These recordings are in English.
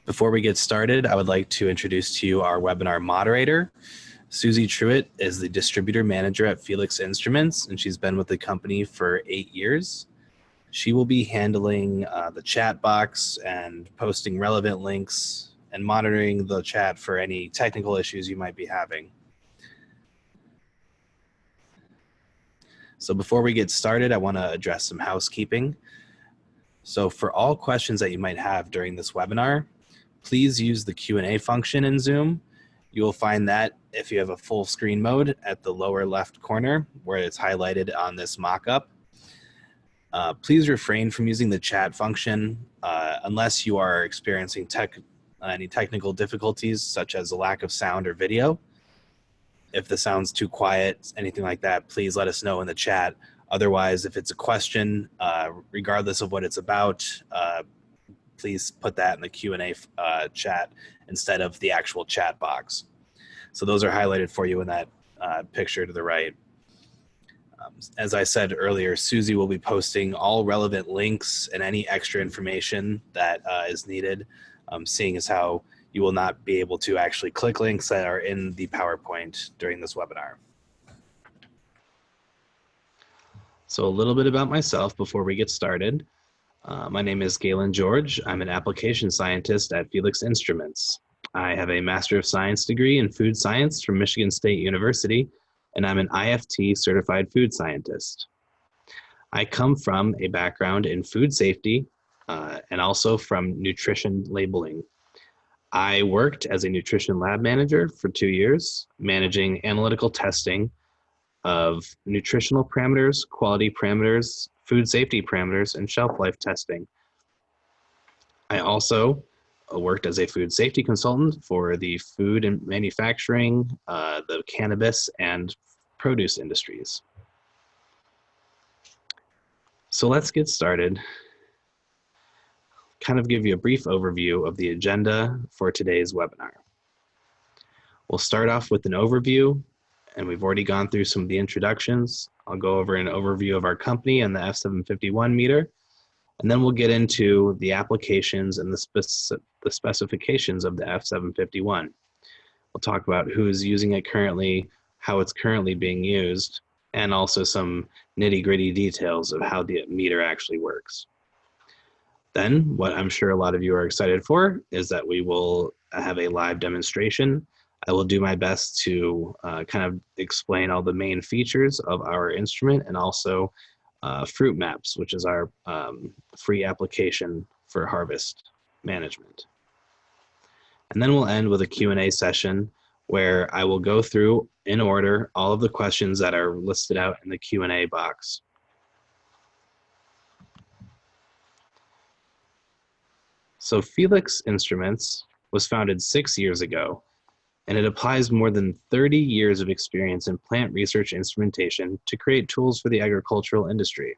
Before we get started, I would like to introduce to you our webinar moderator. Susie Truitt is the distributor manager at Felix Instruments, and she's been with the company for 8 years. She will be handling the chat box and posting relevant links and monitoring the chat for any technical issues you might be having. So before we get started, I want to address some housekeeping. So for all questions that you might have during this webinar, please use the Q&A function in Zoom. You will find that if you have a full screen mode at the lower left corner where it's highlighted on this mock-up. Please refrain from using the chat function unless you are experiencing any technical difficulties such as a lack of sound or video. If the sound's too quiet, anything like that, please let us know in the chat. Otherwise, if it's a question, regardless of what it's about, please put that in the Q&A chat instead of the actual chat box. So those are highlighted for you in that picture to the right. As I said earlier, Susie will be posting all relevant links and any extra information that is needed, seeing as how you will not be able to actually click links that are in the PowerPoint during this webinar. So a little bit about myself before we get started. My name is Galen George. I'm an application scientist at Felix Instruments. I have a Master of Science degree in food science from Michigan State University, and I'm an IFT certified food scientist. I come from a background in food safety and also from nutrition labeling. I worked as a nutrition lab manager for 2 years, managing analytical testing of nutritional parameters, quality parameters, food safety parameters, and shelf life testing. I also worked as a food safety consultant for the food and manufacturing, the cannabis, and produce industries. So let's get started. Kind of give you a brief overview of the agenda for today's webinar. We'll start off with an overview, and we've already gone through some of the introductions. I'll go over an overview of our company and the F751 meter, and then we'll get into the applications and the specifications of the F751. We'll talk about who's using it currently, how it's currently being used, and also some nitty-gritty details of how the meter actually works. Then, what I'm sure a lot of you are excited for is that we will have a live demonstration. I will do my best to kind of explain all the main features of our instrument and also Fruit Maps, which is our free application for harvest management. And then we'll end with a Q&A session where I will go through in order all of the questions that are listed out in the Q&A box. So Felix Instruments was founded 6 years ago, and it applies more than 30 years of experience in plant research instrumentation to create tools for the agricultural industry.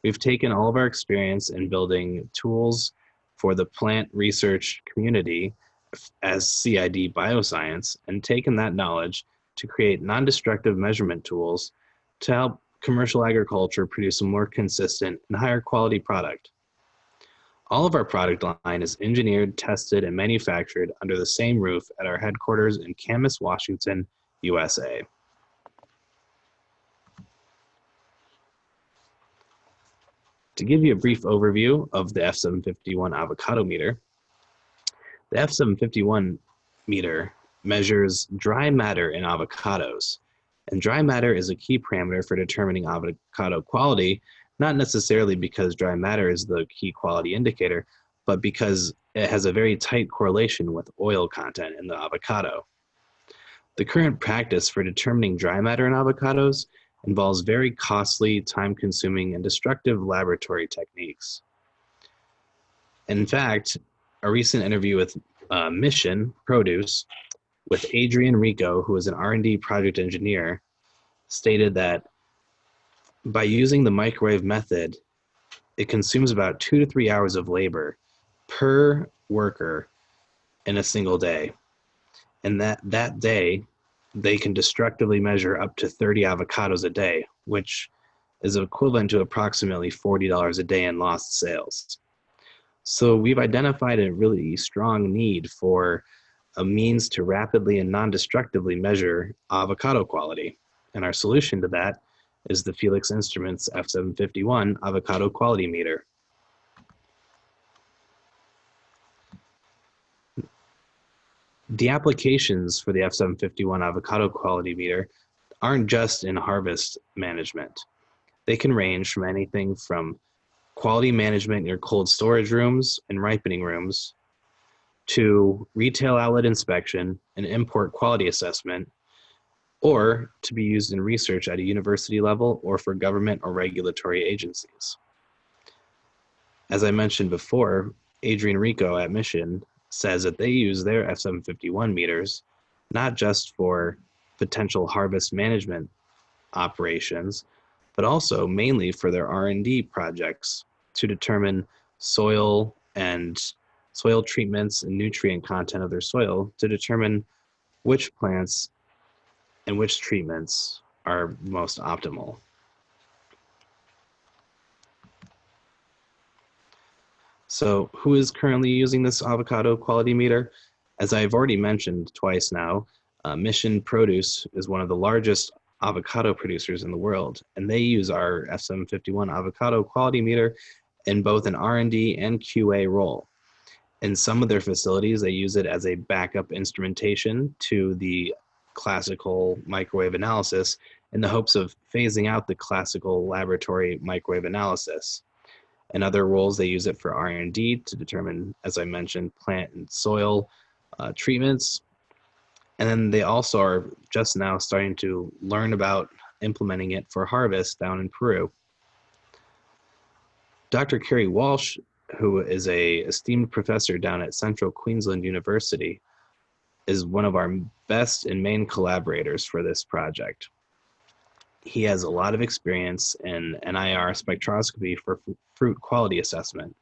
We've taken all of our experience in building tools for the plant research community as CID bioscience and taken that knowledge to create non-destructive measurement tools to help commercial agriculture produce a more consistent and higher quality product. All of our product line is engineered, tested, and manufactured under the same roof at our headquarters in Camas, Washington, USA. To give you a brief overview of the F751 avocado meter, the F751 meter measures dry matter in avocados, and dry matter is a key parameter for determining avocado quality, not necessarily because dry matter is the key quality indicator, but because it has a very tight correlation with oil content in the avocado. The current practice for determining dry matter in avocados involves very costly, time-consuming, and destructive laboratory techniques. In fact, a recent interview with Mission Produce with Adrian Rico, who is an R&D project engineer, stated that by using the microwave method, it consumes about 2 to 3 hours of labor per worker in a single day. And that day, they can destructively measure up to 30 avocados a day, which is equivalent to approximately $40 a day in lost sales. So we've identified a really strong need for a means to rapidly and non-destructively measure avocado quality. And our solution to that is the Felix Instruments F751 Avocado Quality Meter. The applications for the F751 Avocado Quality Meter aren't just in harvest management. They can range from anything from quality management in your cold storage rooms and ripening rooms to retail outlet inspection and import quality assessment, or to be used in research at a university level or for government or regulatory agencies. As I mentioned before, Adrian Rico at Mission says that they use their F751 meters not just for potential harvest management operations, but also mainly for their R&D projects to determine soil treatments and nutrient content of their soil to determine which plants and which treatments are most optimal. So who is currently using this avocado quality meter? As I've already mentioned twice now, Mission Produce is one of the largest avocado producers in the world, and they use our F751 avocado quality meter in both an R&D and QA role. In some of their facilities, they use it as a backup instrumentation to the classical microwave analysis in the hopes of phasing out the classical laboratory microwave analysis. In other roles, they use it for R&D to determine, as I mentioned, plant and soil treatments. And then they also are just now starting to learn about implementing it for harvest down in Peru. Dr. Kerry Walsh, who is an esteemed professor down at Central Queensland University, is one of our best and main collaborators for this project. He has a lot of experience in NIR spectroscopy for fruit quality assessment,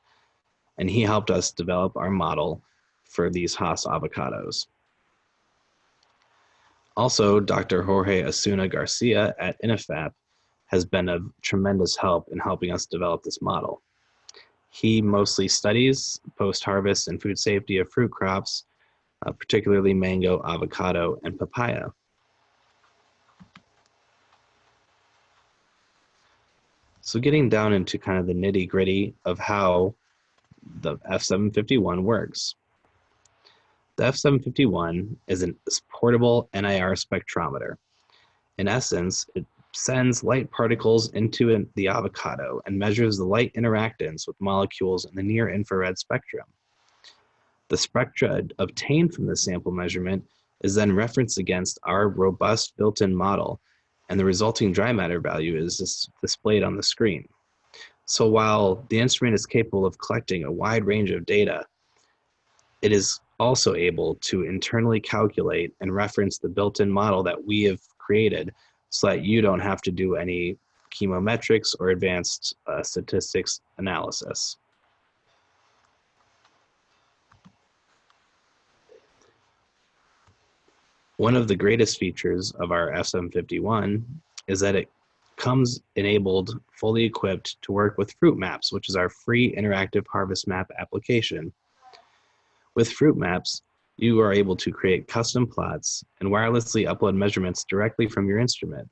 and he helped us develop our model for these Hass avocados. Also, Dr. Jorge Asuna Garcia at INIFAP has been of tremendous help in helping us develop this model. He mostly studies post-harvest and food safety of fruit crops, particularly mango, avocado, and papaya. So getting down into kind of the nitty-gritty of how the F751 works. The F751 is a portable NIR spectrometer. In essence, it sends light particles into the avocado and measures the light interactance with molecules in the near-infrared spectrum. The spectra obtained from the sample measurement is then referenced against our robust built-in model, and the resulting dry matter value is displayed on the screen. So while the instrument is capable of collecting a wide range of data, it is also able to internally calculate and reference the built-in model that we have created so that you don't have to do any chemometrics or advanced statistics analysis. One of the greatest features of our F751 is that it comes enabled, fully equipped to work with Fruit Maps, which is our free interactive harvest map application. With Fruit Maps, you are able to create custom plots and wirelessly upload measurements directly from your instrument.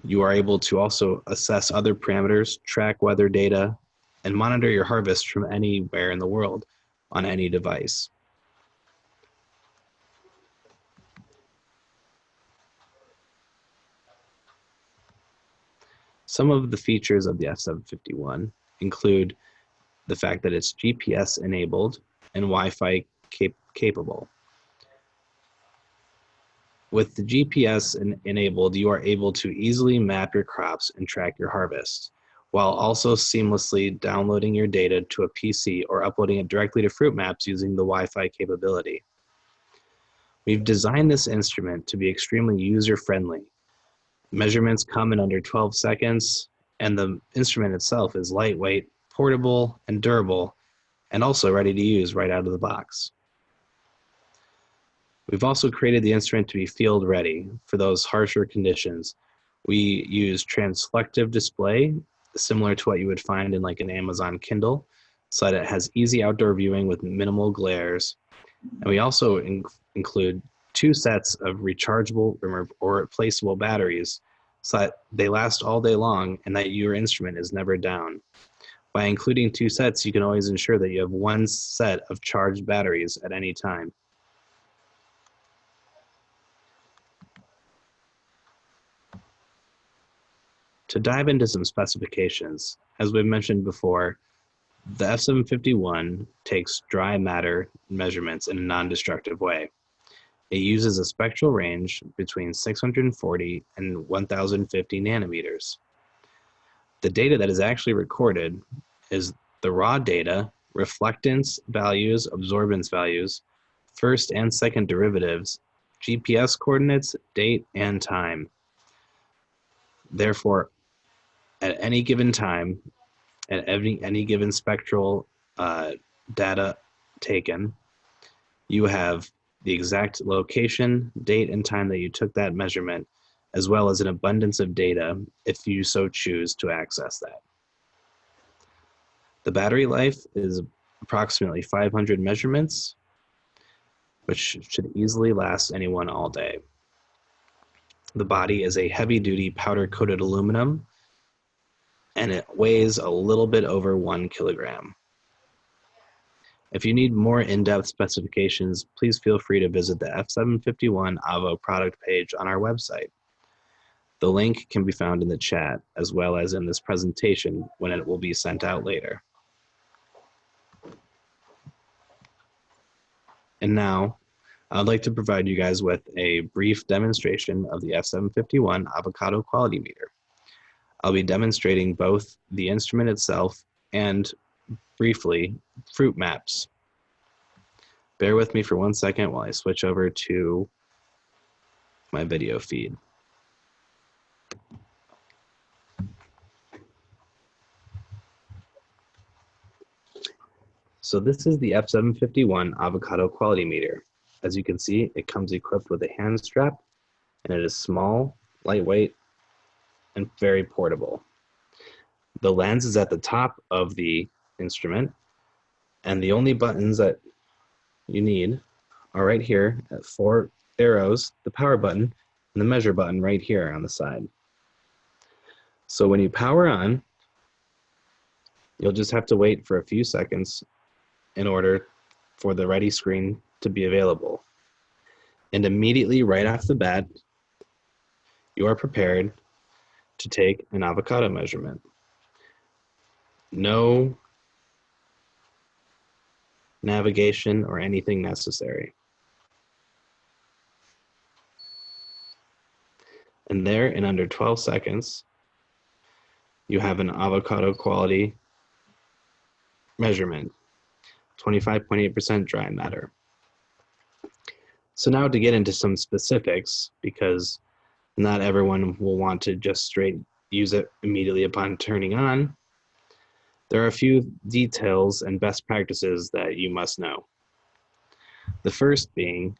You are able to also assess other parameters, track weather data, and monitor your harvest from anywhere in the world on any device. Some of the features of the F751 include the fact that it's GPS enabled and Wi-Fi capable. With the GPS enabled, you are able to easily map your crops and track your harvest, while also seamlessly downloading your data to a PC or uploading it directly to Fruit Maps using the Wi-Fi capability. We've designed this instrument to be extremely user-friendly. Measurements come in under 12 seconds, and the instrument itself is lightweight, portable, and durable, and also ready to use right out of the box. We've also created the instrument to be field ready for those harsher conditions. We use transflective display, similar to what you would find in like an Amazon Kindle, so that it has easy outdoor viewing with minimal glares. And we also include 2 sets of rechargeable or replaceable batteries so that they last all day long and that your instrument is never down. By including 2 sets, you can always ensure that you have 1 set of charged batteries at any time. To dive into some specifications, as we've mentioned before, the F751 takes dry matter measurements in a non-destructive way. It uses a spectral range between 640 and 1050 nanometers. The data that is actually recorded is the raw data, reflectance values, absorbance values, first and second derivatives, GPS coordinates, date, and time. Therefore, at any given time, at any given spectral data taken, you have the exact location, date, and time that you took that measurement, as well as an abundance of data if you so choose to access that. The battery life is approximately 500 measurements, which should easily last anyone all day. The body is a heavy-duty powder-coated aluminum, and it weighs a little bit over 1 kilogram. If you need more in-depth specifications, please feel free to visit the F751 Avo product page on our website. The link can be found in the chat, as well as in this presentation when it will be sent out later. And now, I'd like to provide you guys with a brief demonstration of the F751 Avocado quality meter. I'll be demonstrating both the instrument itself and, briefly, fruit maps. Bear with me for 1 second while I switch over to my video feed. So this is the F751 Avocado quality meter. As you can see, it comes equipped with a hand strap, and it is small, lightweight, and very portable. The lens is at the top of the instrument, and the only buttons that you need are right here at 4 arrows, the power button, and the measure button right here on the side. So when you power on, you'll just have to wait for a few seconds in order for the ready screen to be available. And immediately right off the bat, you are prepared to take an avocado measurement. No navigation or anything necessary. And there, in under 12 seconds, you have an avocado quality measurement, 25.8% dry matter. So now to get into some specifics, because not everyone will want to just straight use it immediately upon turning on, there are a few details and best practices that you must know. The first being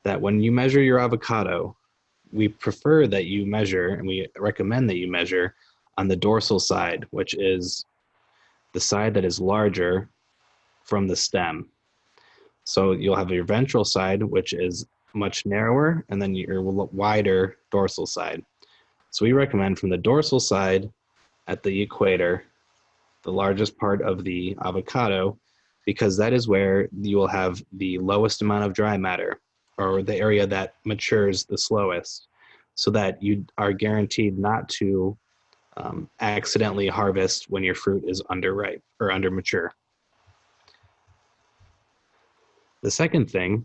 that when you measure your avocado, we prefer that you measure, and we recommend that you measure on the dorsal side, which is the side that is larger from the stem. So you'll have your ventral side, which is much narrower, and then your wider dorsal side. So we recommend from the dorsal side at the equator, the largest part of the avocado, because that is where you will have the lowest amount of dry matter, or the area that matures the slowest, so that you are guaranteed not to accidentally harvest when your fruit is underripe or under mature. The second thing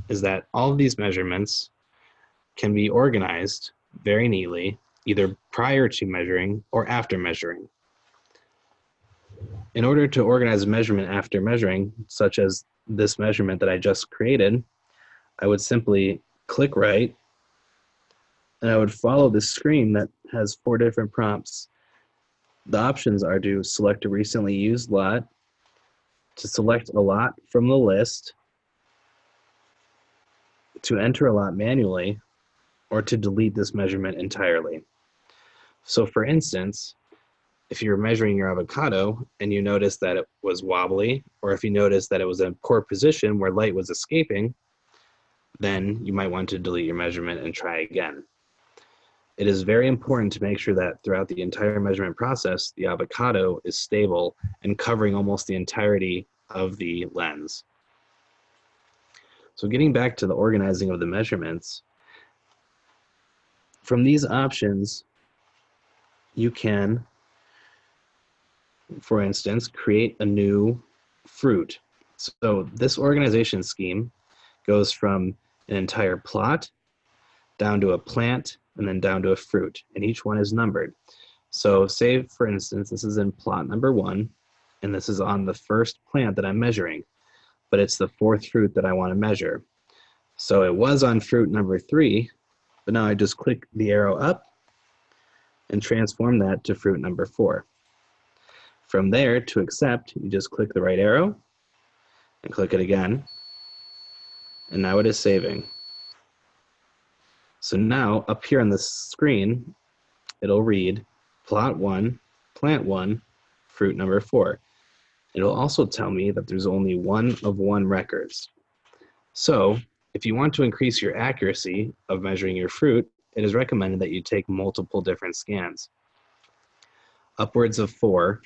is that all of these measurements can be organized very neatly, either prior to measuring or after measuring. In order to organize a measurement after measuring, such as this measurement that I just created, I would simply click right, and I would follow this screen that has 4 different prompts. The options are to select a recently used lot, to select a lot from the list, to enter a lot manually, or to delete this measurement entirely. So for instance, if you're measuring your avocado and you notice that it was wobbly, or if you notice that it was in a poor position where light was escaping, then you might want to delete your measurement and try again. It is very important to make sure that throughout the entire measurement process, the avocado is stable and covering almost the entirety of the lens. So getting back to the organizing of the measurements, from these options, you can, for instance, create a new fruit. So this organization scheme goes from an entire plot down to a plant and then down to a fruit, and each one is numbered. So say, for instance, this is in plot number 1, and this is on the first plant that I'm measuring, but it's the 4th fruit that I want to measure. So it was on fruit number 3, but now I just click the arrow up and transform that to fruit number 4. From there, to accept, you just click the right arrow and click it again, and now it is saving. So now up here on the screen, it'll read plot 1, plant 1, fruit number 4. It'll also tell me that there's only 1 of 1 records. So if you want to increase your accuracy of measuring your fruit, it is recommended that you take multiple different scans, upwards of 4,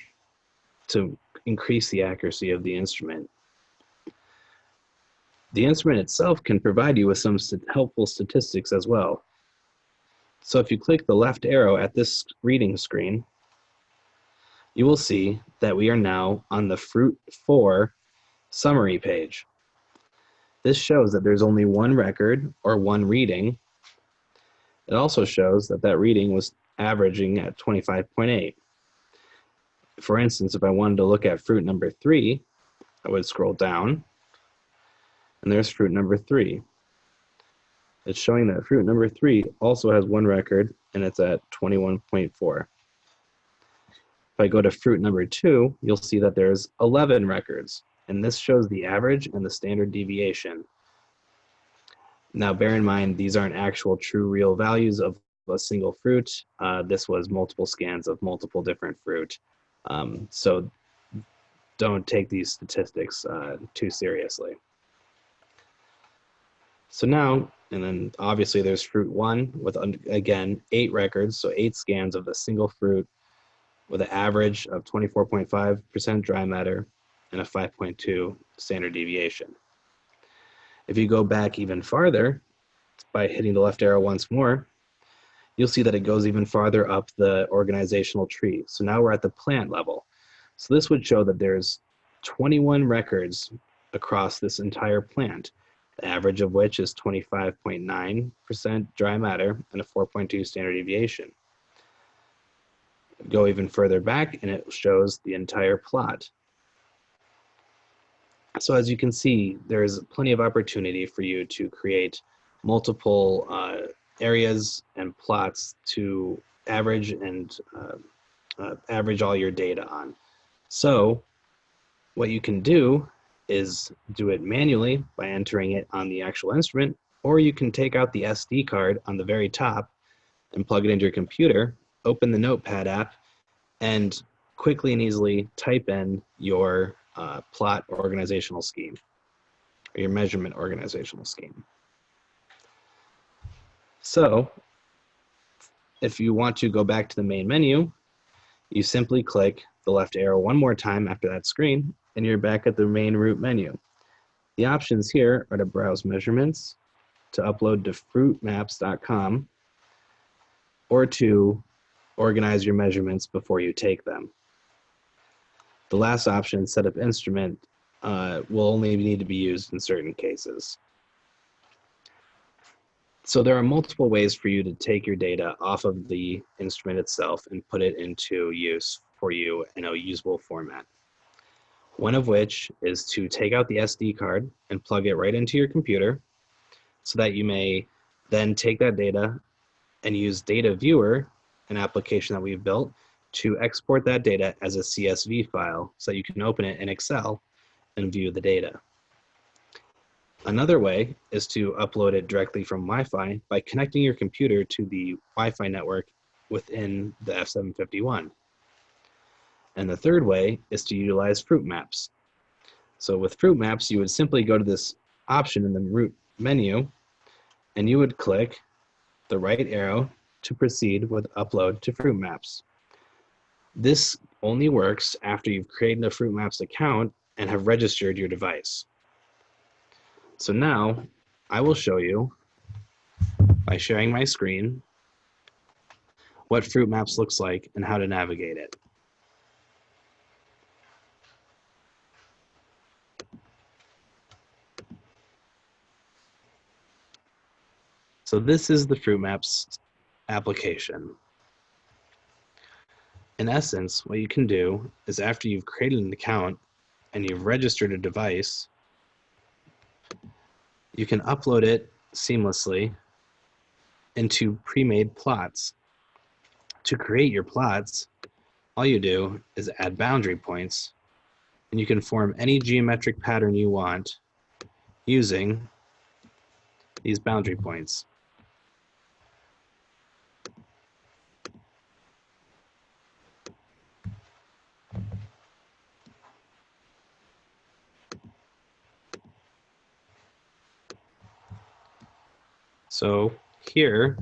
to increase the accuracy of the instrument. The instrument itself can provide you with some helpful statistics as well. So if you click the left arrow at this reading screen, you will see that we are now on the fruit 4 summary page. This shows that there's only 1 record or 1 reading. It also shows that that reading was averaging at 25.8. For instance, if I wanted to look at fruit number 3, I would scroll down, and there's fruit number 3. It's showing that fruit number 3 also has 1 record, and it's at 21.4. If I go to fruit number 2, you'll see that there's 11 records, and this shows the average and the standard deviation. Now bear in mind, these aren't actual true real values of a single fruit. This was multiple scans of multiple different fruit. So don't take these statistics too seriously. So now, and then obviously there's fruit 1 with, again, 8 records, so 8 scans of the single fruit with an average of 24.5% dry matter and a 5.2 standard deviation. If you go back even farther, by hitting the left arrow once more, you'll see that it goes even farther up the organizational tree. So now we're at the plant level. So this would show that there's 21 records across this entire plant, the average of which is 25.9% dry matter and a 4.2 standard deviation. Go even further back and it shows the entire plot. So as you can see, there's plenty of opportunity for you to create multiple areas and plots to average and average all your data on. So what you can do is do it manually by entering it on the actual instrument, or you can take out the SD card on the very top and plug it into your computer, open the Notepad app, and quickly and easily type in your plot organizational scheme, or your measurement organizational scheme. So if you want to go back to the main menu, you simply click the left arrow one more time after that screen, and you're back at the main root menu. The options here are to browse measurements, to upload to fruitmaps.com, or to organize your measurements before you take them. The last option, set up instrument, will only need to be used in certain cases. So there are multiple ways for you to take your data off of the instrument itself and put it into use for you in a usable format. One of which is to take out the SD card and plug it right into your computer so that you may then take that data and use Data Viewer, an application that we've built, to export that data as a CSV file so that you can open it in Excel and view the data. Another way is to upload it directly from Wi-Fi by connecting your computer to the Wi-Fi network within the F751. And the third way is to utilize fruit maps. So with fruit maps, you would simply go to this option in the root menu, and you would click the right arrow to proceed with upload to fruit maps. This only works after you've created a fruit maps account and have registered your device. So now I will show you, by sharing my screen, what fruit maps looks like and how to navigate it. So this is the fruit maps application. In essence, what you can do is after you've created an account and you've registered a device, you can upload it seamlessly into pre-made plots. To create your plots, all you do is add boundary points, and you can form any geometric pattern you want using these boundary points. So here,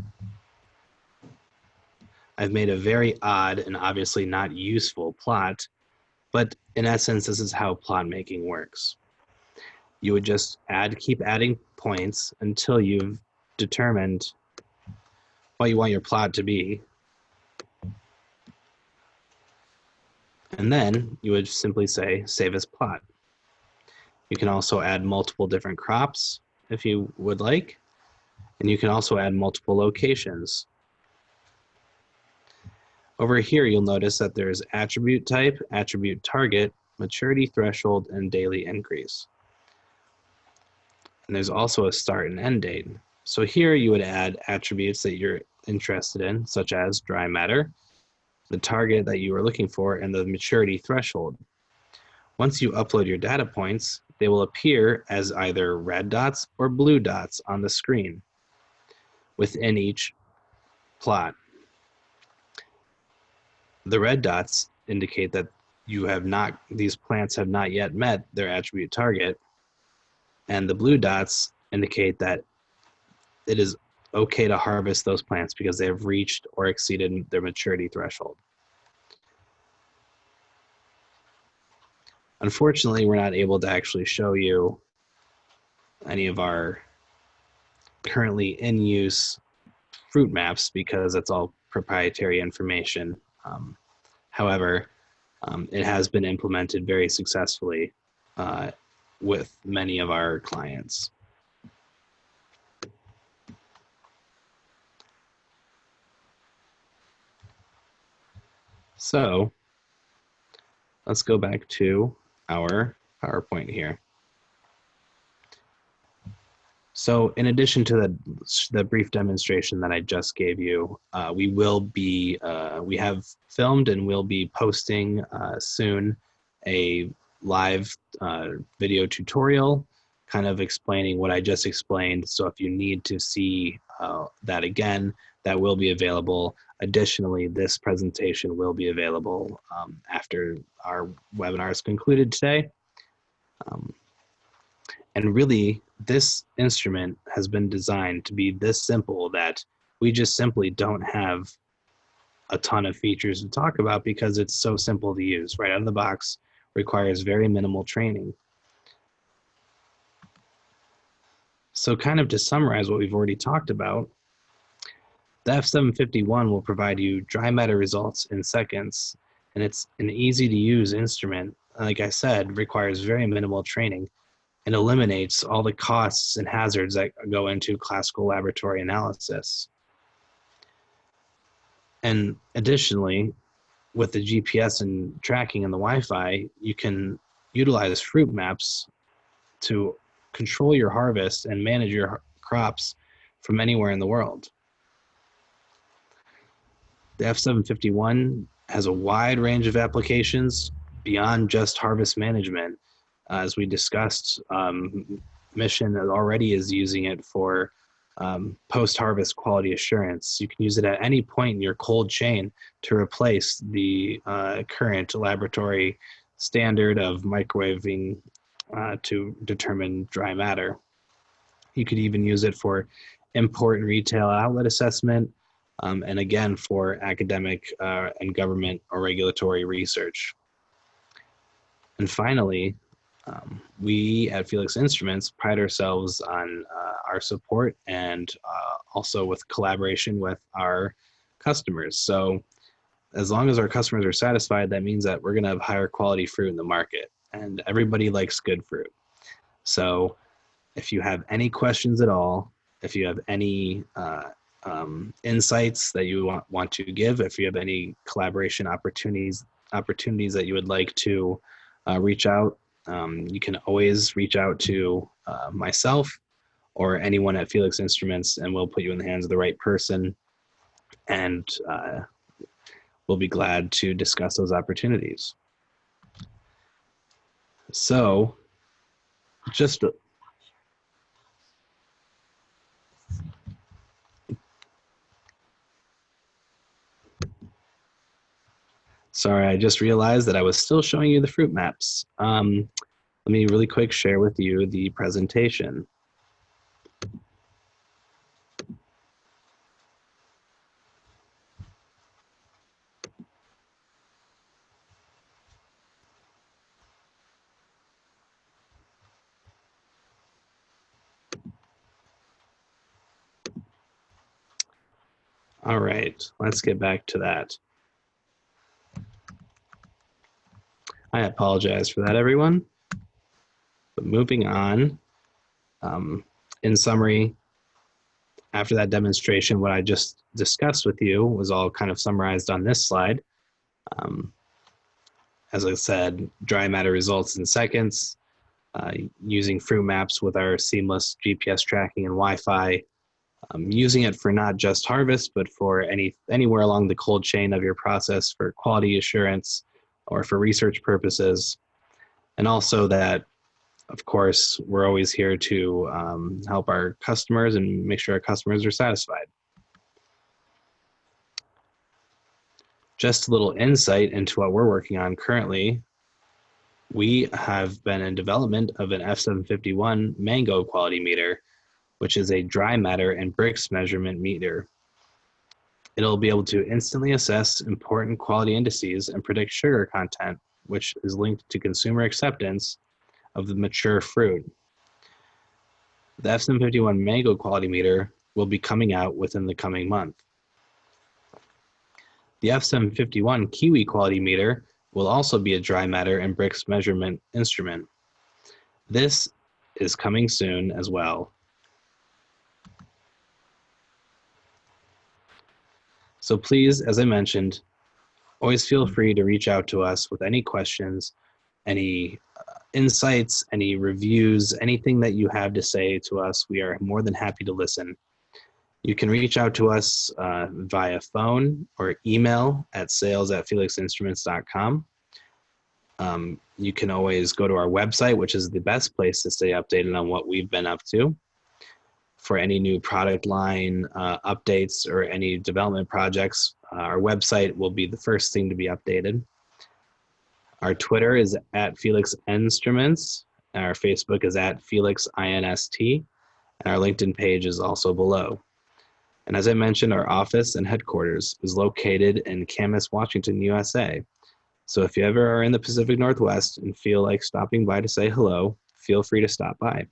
I've made a very odd and obviously not useful plot, but in essence, this is how plot making works. You would just keep adding points until you've determined what you want your plot to be. And then you would simply say, save as plot. You can also add multiple different crops if you would like, and you can also add multiple locations. Over here, you'll notice that there's attribute type, attribute target, maturity threshold, and daily increase. And there's also a start and end date. So here you would add attributes that you're interested in, such as dry matter, the target that you are looking for, and the maturity threshold. Once you upload your data points, they will appear as either red dots or blue dots on the screen within each plot. The red dots indicate that these plants have not yet met their attribute target, and the blue dots indicate that it is okay to harvest those plants because they have reached or exceeded their maturity threshold. Unfortunately, we're not able to actually show you any of our currently in use fruit maps because that's all proprietary information. However, it has been implemented very successfully with many of our clients. So let's go back to our PowerPoint here. So in addition to the brief demonstration that I just gave you, we have filmed and will be posting soon a live video tutorial kind of explaining what I just explained. So if you need to see that again, that will be available. Additionally, this presentation will be available after our webinar is concluded today. And really, this instrument has been designed to be this simple that we just simply don't have a ton of features to talk about because it's so simple to use. Right out of the box, requires very minimal training. So kind of to summarize what we've already talked about, the F751 will provide you dry matter results in seconds, and it's an easy to use instrument. Like I said, requires very minimal training and eliminates all the costs and hazards that go into classical laboratory analysis. And additionally, with the GPS and tracking and the Wi-Fi, you can utilize fruit maps to control your harvest and manage your crops from anywhere in the world. The F751 has a wide range of applications beyond just harvest management. As we discussed, Mission already is using it for post-harvest quality assurance. You can use it at any point in your cold chain to replace the current laboratory standard of microwaving to determine dry matter. You could even use it for import and retail outlet assessment, and again, for academic and government or regulatory research. And finally, we at Felix Instruments pride ourselves on our support and also with collaboration with our customers. So as long as our customers are satisfied, that means that we're going to have higher quality fruit in the market, and everybody likes good fruit. So if you have any questions at all, if you have any insights that you want to give, if you have any collaboration opportunities that you would like to reach out, you can always reach out to myself or anyone at Felix Instruments, and we'll put you in the hands of the right person, and we'll be glad to discuss those opportunities. So just sorry, I just realized that I was still showing you the fruit maps. Let me really quick share with you the presentation. All right, let's get back to that. I apologize for that, everyone. But moving on, in summary, after that demonstration, what I just discussed with you was all kind of summarized on this slide. As I said, dry matter results in seconds, using fruit maps with our seamless GPS tracking and Wi-Fi, using it for not just harvest, but for anywhere along the cold chain of your process for quality assurance or for research purposes. And also that, of course, we're always here to help our customers and make sure our customers are satisfied. Just a little insight into what we're working on currently. We have been in development of an F751 mango quality meter, which is a dry matter and Brix measurement meter. It'll be able to instantly assess important quality indices and predict sugar content, which is linked to consumer acceptance of the mature fruit. The F751 mango quality meter will be coming out within the coming month. The F751 kiwi quality meter will also be a dry matter and Brix measurement instrument. This is coming soon as well. So please, as I mentioned, always feel free to reach out to us with any questions, any insights, any reviews, anything that you have to say to us. We are more than happy to listen. You can reach out to us via phone or email at sales@felixinstruments.com. You can always go to our website, which is the best place to stay updated on what we've been up to. For any new product line updates or any development projects, our website will be the first thing to be updated. Our Twitter is at Felix Instruments. Our Facebook is at Felix INST. And our LinkedIn page is also below. And as I mentioned, our office and headquarters is located in Camas, Washington, USA. So if you ever are in the Pacific Northwest and feel like stopping by to say hello, feel free to stop by.